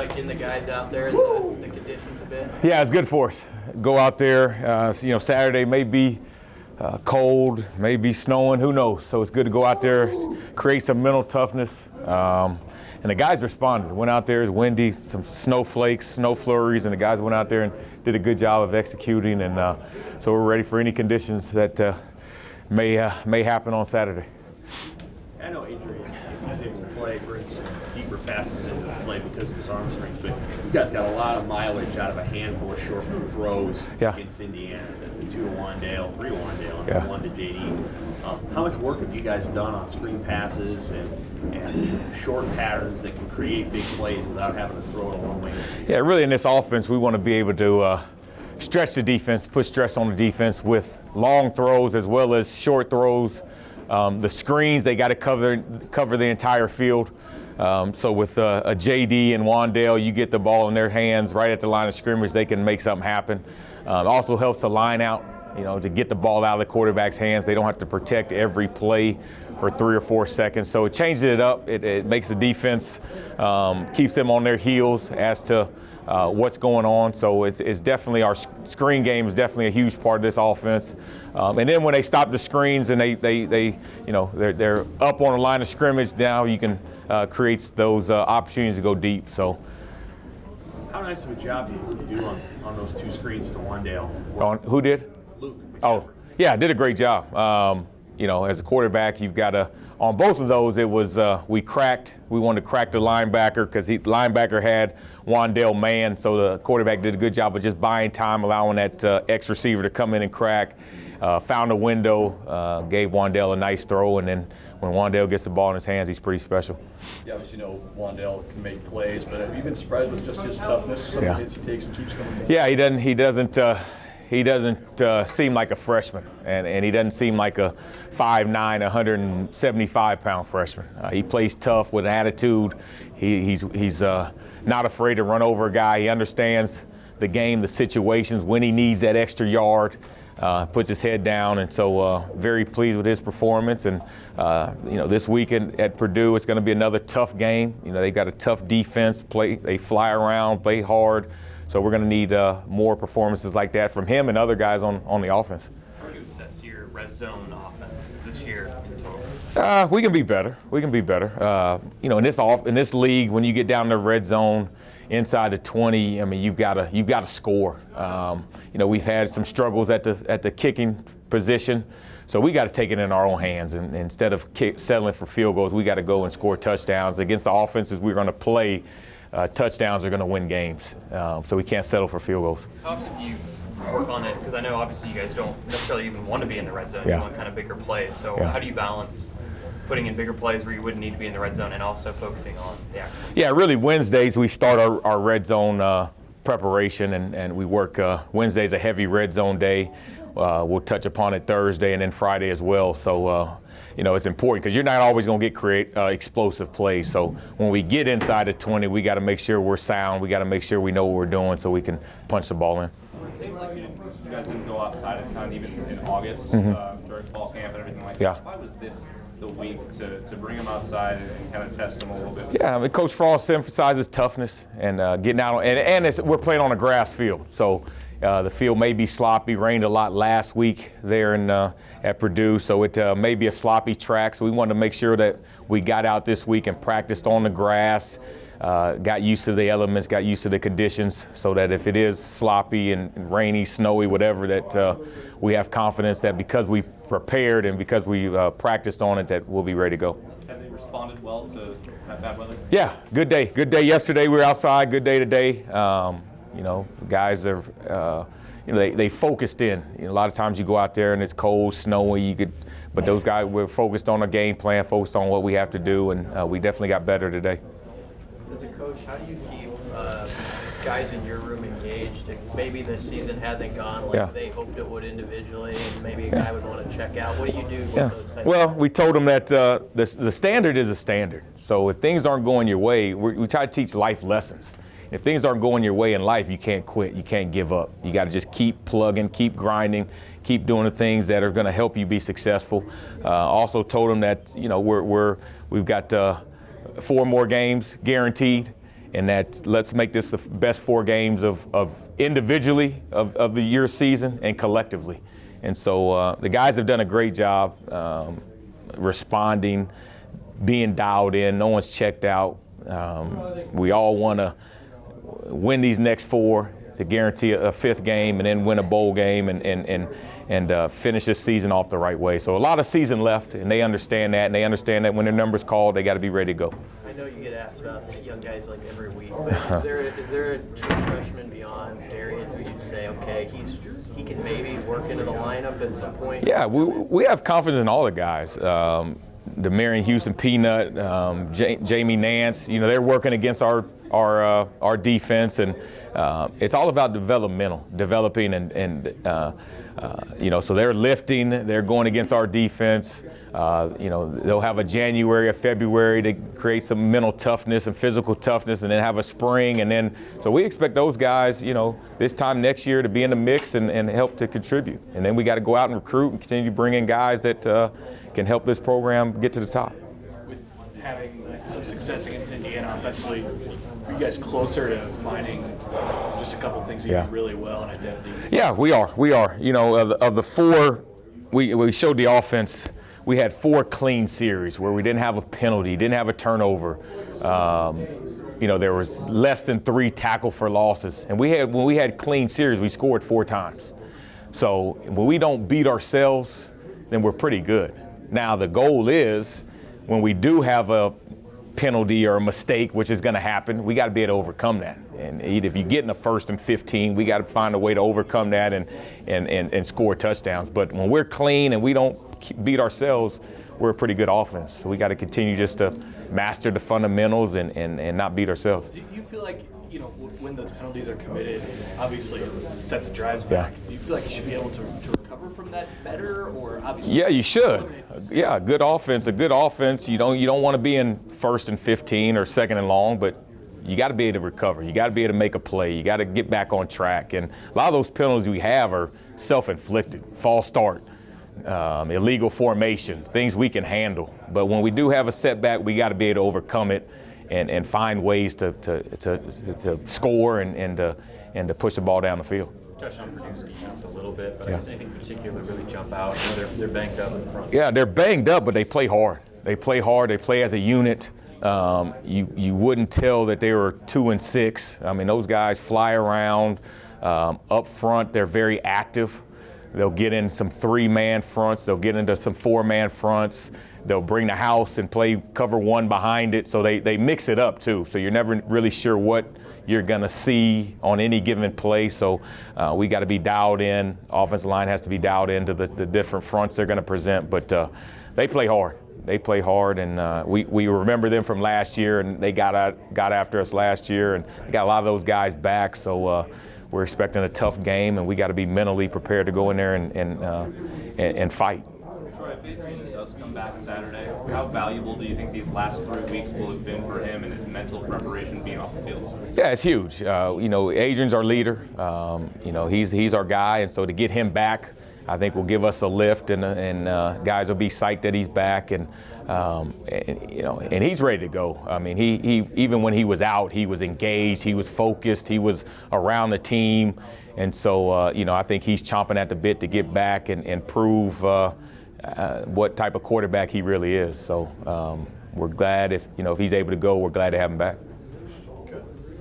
like getting the guys out there and the conditions a bit? Yeah, it's good for us. Go out there. Saturday may be cold, may be snowing, who knows? So it's good to go out there, create some mental toughness. And the guys responded. Went out there, it was windy, some snowflakes, snow flurries, and the guys went out there and did a good job of executing. And so we're ready for any conditions that may happen on Saturday. I know Adrian, if he's able to play, brings some deeper passes into the play because of his arm strength, but you guys got a lot of mileage out of a handful of short throws against Indiana, the 2 to Wandale, 3 to Wandale, and 1 to JD. How much work have you guys done on screen passes and short patterns that can create big plays without having to throw it a long way? Yeah, really in this offense, we want to be able to stretch the defense, put stress on the defense with long throws as well as short throws. The screens, they got to cover the entire field. So with a JD and Wandale, you get the ball in their hands right at the line of scrimmage, they can make something happen. It also helps the line out, to get the ball out of the quarterback's hands. They don't have to protect every play for 3 or 4 seconds. So it changes it up. It makes the defense, keeps them on their heels as to what's going on. So it's definitely, our screen game is definitely a huge part of this offense. And then when they stop the screens and they're up on the line of scrimmage, now you can create those opportunities to go deep. So how nice of a job do you do on those 2 screens to Wandale? On who did? Luke. Oh, yeah, did a great job. As a quarterback, you've got to, on both of those, it was, we wanted to crack the linebacker because the linebacker had Wandale man, so the quarterback did a good job of just buying time, allowing that X receiver to come in and crack. Found a window, gave Wandale a nice throw, and then when Wandale gets the ball in his hands, he's pretty special. Yeah, obviously, Wandale can make plays, but have you been surprised with just his toughness? Some of the hits he takes and keeps coming back? Yeah, he doesn't seem like a freshman, and he doesn't seem like a 5'9", 175-pound freshman. He plays tough with attitude. He's not afraid to run over a guy. He understands the game, the situations, when he needs that extra yard, puts his head down, and so very pleased with his performance. And this weekend at Purdue, it's going to be another tough game. They've got a tough defense. They fly around, play hard. So we're going to need more performances like that from him and other guys on the offense. How would you assess your red zone offense this year in total? We can be better. In this league, when you get down to red zone, inside the 20, you've got to score. We've had some struggles at the kicking position, so we got to take it in our own hands. And instead of settling for field goals, we got to go and score touchdowns against the offenses we're going to play. Touchdowns are going to win games, so we can't settle for field goals. How often do you work on it? Because I know obviously you guys don't necessarily even want to be in the red zone. You want kind of bigger plays. So how do you balance putting in bigger plays where you wouldn't need to be in the red zone and also focusing on the actual? Yeah, really Wednesdays we start our red zone preparation, and we work Wednesday's a heavy red zone day. We'll touch upon it Thursday and then Friday as well. So it's important because you're not always going to get explosive plays. So when we get inside the 20, we got to make sure we're sound. We got to make sure we know what we're doing so we can punch the ball in. It seems like you guys didn't go outside of town even in August during fall camp and everything like that. Yeah. Why was this the week to bring them outside and kind of test them a little bit? Yeah, Coach Frost emphasizes toughness and getting out, and we're playing on a grass field. So the field may be sloppy. Rained a lot last week there at Purdue, so it may be a sloppy track. So we wanted to make sure that we got out this week and practiced on the grass, got used to the elements, got used to the conditions, so that if it is sloppy and rainy, snowy, whatever, that we have confidence that because we prepared and because we practiced on it, that we'll be ready to go. Have they responded well to that bad weather? Yeah, good day. Good day yesterday. We were outside. Good day today. Guys are, they focused in. A lot of times you go out there and it's cold, snowy. But those guys were focused on a game plan, focused on what we have to do, and we definitely got better today. As a coach, how do you keep guys in your room engaged if maybe the season hasn't gone like they hoped it would individually, and maybe a guy would want to check out? What do you do with those types of we told them that the standard is a standard. So if things aren't going your way, we try to teach life lessons. If things aren't going your way in life, you can't quit. You can't give up. You got to just keep plugging, keep grinding, keep doing the things that are going to help you be successful. Also told them that we've got 4 more games guaranteed, and that let's make this the best 4 games of individually of the year season and collectively. And so the guys have done a great job responding, being dialed in. No one's checked out. We all want to win these next 4 to guarantee a 5th game and then win a bowl game and finish this season off the right way. So a lot of season left, and they understand that, and they understand that when their number's called, they got to be ready to go. I know you get asked about young guys like every week, but is there a true freshman beyond Darian who you'd say, okay, he can maybe work into the lineup at some point? Yeah, we have confidence in all the guys. The Marion Houston Peanut, Jamie Nance, they're working against our defense, and it's all about developing, and so they're lifting, they're going against our defense. They'll have a January, a February to create some mental toughness and physical toughness, and then have a spring, and then so we expect those guys, this time next year to be in the mix and help to contribute. And then we got to go out and recruit and continue to bring in guys that can help this program get to the top. With having some success against Indiana offensively, are you guys closer to finding just a couple things you do really well in identity? Yeah, we are. Of the 4, we showed the offense. We had 4 clean series where we didn't have a penalty, didn't have a turnover. There was less than 3 tackle for losses. And when we had clean series, we scored 4 times. So when we don't beat ourselves, then we're pretty good. Now the goal is when we do have a penalty or a mistake, which is going to happen, we got to be able to overcome that. And if you get in a 1st and 15, we got to find a way to overcome that and score touchdowns. But when we're clean and we don't beat ourselves, we're a pretty good offense. So we got to continue just to master the fundamentals and not beat ourselves. Do you feel like, when those penalties are committed, obviously it sets the drives back. Yeah. Do you feel like you should be able to recover from that better, or obviously? Yeah, you should. Yeah, a good offense. You don't want to be in 1st and 15 or 2nd and long, but you got to be able to recover. You got to be able to make a play. You got to get back on track. And a lot of those penalties we have are self-inflicted, false start, illegal formation, things we can handle. But when we do have a setback, we got to be able to overcome it and find ways to score and to push the ball down the field. Touched on Purdue's defense a little bit, but does anything particular really jump out? I know they're banged up in the front. Yeah, they're banged up, but they play hard. They play as a unit. You wouldn't tell that they were 2 and 6. I mean, those guys fly around. Up front, they're very active. They'll get in some 3-man fronts. They'll get into some 4-man fronts. They'll bring the house and play cover 1 behind it. So they mix it up too. So you're never really sure what you're gonna see on any given play. So we got to be dialed in. Offensive line has to be dialed into the different fronts they're gonna present. But they play hard. They play hard, and we remember them from last year, and they got after us last year, and they got a lot of those guys back. So we're expecting a tough game, and we got to be mentally prepared to go in there and fight. Troy, if Adrian does come back Saturday, how valuable do you think these last 3 weeks will have been for him and his mental preparation being off the field? Yeah, it's huge. Adrian's our leader. He's our guy, and so to get him back, I think will give us a lift, and guys will be psyched that he's back, and he's ready to go. I mean, he even when he was out, he was engaged, he was focused, he was around the team, and so I think he's chomping at the bit to get back and prove what type of quarterback he really is. So we're glad if he's able to go. We're glad to have him back.